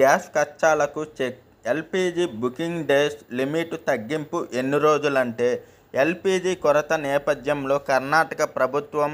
Gas కచ్చాలకు చెక్. LPG booking days limit తగ్గింపు ఎన్ని రోజులంటే ఎల్పీజీ కొరత నేపథ్యంలో కర్ణాటక ప్రభుత్వం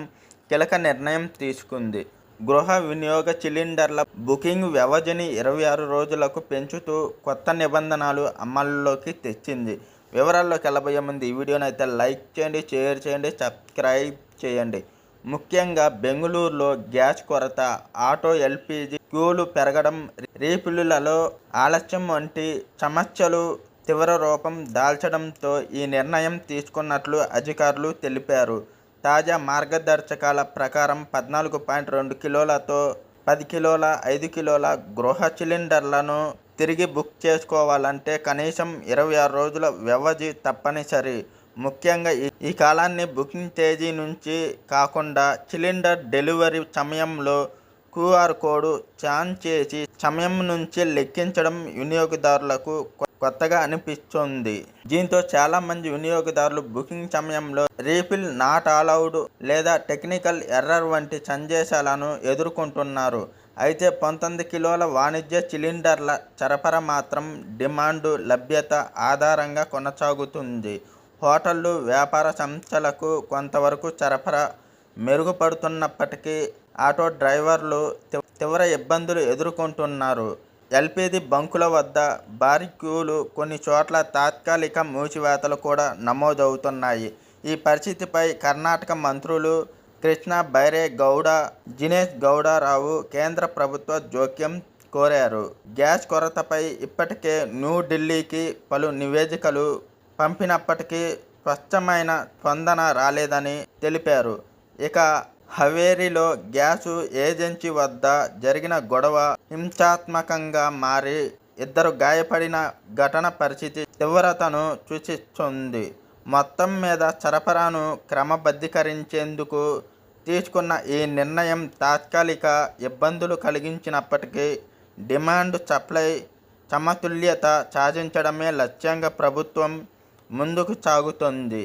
కీలక నిర్ణయం తీసుకుంది. గృహ వినియోగ సిలిండర్ల బుకింగ్ వ్యవధిని 26 రోజులకు పెంచుతూ కొత్త నిబంధనలు అమల్లోకి తెచ్చింది. వివరాల్లోకి వెళ్ళబోయే ముందు ఈ వీడియోని అయితే లైక్ చేయండి, షేర్ చేయండి, సబ్స్క్రైబ్ చేయండి. ముఖ్యంగా బెంగళూరులో గ్యాస్ కొరత, ఆటో ఎల్పీజీ క్యూలు పెరగడం, రీఫిల్లులలో ఆలస్యం వంటి సమస్యలు తీవ్ర రూపం దాల్చడంతో ఈ నిర్ణయం తీసుకున్నట్లు అధికారులు తెలిపారు. తాజా మార్గదర్శకాల ప్రకారం 14.2 కిలోలతో 10 కిలోల, 5 కిలోల గృహ సిలిండర్లను తిరిగి బుక్ చేసుకోవాలంటే కనీసం 26 రోజుల వ్యవధి తప్పనిసరి. ముఖ్యంగా ఈ కాలాన్ని బుకింగ్ తేదీ నుంచి కాకుండా సిలిండర్ డెలివరీ సమయంలో క్యూఆర్ కోడ్ స్కాన్ చేసి సమయం నుంచి లెక్కించడం వినియోగదారులకు కొత్తగా అనిపిస్తుంది. దీంతో చాలామంది వినియోగదారులు బుకింగ్ సమయంలో రీఫిల్ నాట్ అలౌడ్ లేదా టెక్నికల్ ఎర్రర్ వంటి సందేశాలను ఎదుర్కొంటున్నారు. అయితే 19 కిలోల వాణిజ్య సిలిండర్ల సరఫరా మాత్రం డిమాండ్, లభ్యత ఆధారంగా కొనసాగుతుంది. హోటళ్లు, వ్యాపార సంస్థలకు కొంతవరకు సరఫరా మెరుగుపడుతున్నప్పటికీ ఆటో డ్రైవర్లు తీవ్ర ఇబ్బందులు ఎదుర్కొంటున్నారు. ఎల్పీజీ బంకుల వద్ద భారీ క్యూలు, కొన్ని చోట్ల తాత్కాలిక మూసివేతలు కూడా నమోదవుతున్నాయి. ఈ పరిస్థితిపై కర్ణాటక మంత్రులు కృష్ణ బైరే గౌడ, జినేష్ గౌడరావు కేంద్ర ప్రభుత్వ జోక్యం కోరారు. గ్యాస్ కొరతపై ఇప్పటికే న్యూఢిల్లీకి పలు నివేదికలు పంపినప్పటికీ స్పష్టమైన స్పందన రాలేదని తెలిపారు. ఇక హవేరీలో గ్యాసు ఏజెన్సీ వద్ద జరిగిన గొడవ హింసాత్మకంగా మారి 2 గాయపడిన ఘటన పరిస్థితి తీవ్రతను సూచిస్తుంది. మొత్తం మీద సరఫరాను క్రమబద్ధీకరించేందుకు తీసుకున్న ఈ నిర్ణయం తాత్కాలిక ఇబ్బందులు కలిగించినప్పటికీ డిమాండ్, సప్లై సమతుల్యత సాధించడమే లక్ష్యంగా ప్రభుత్వం ముందుకు సాగుతోంది.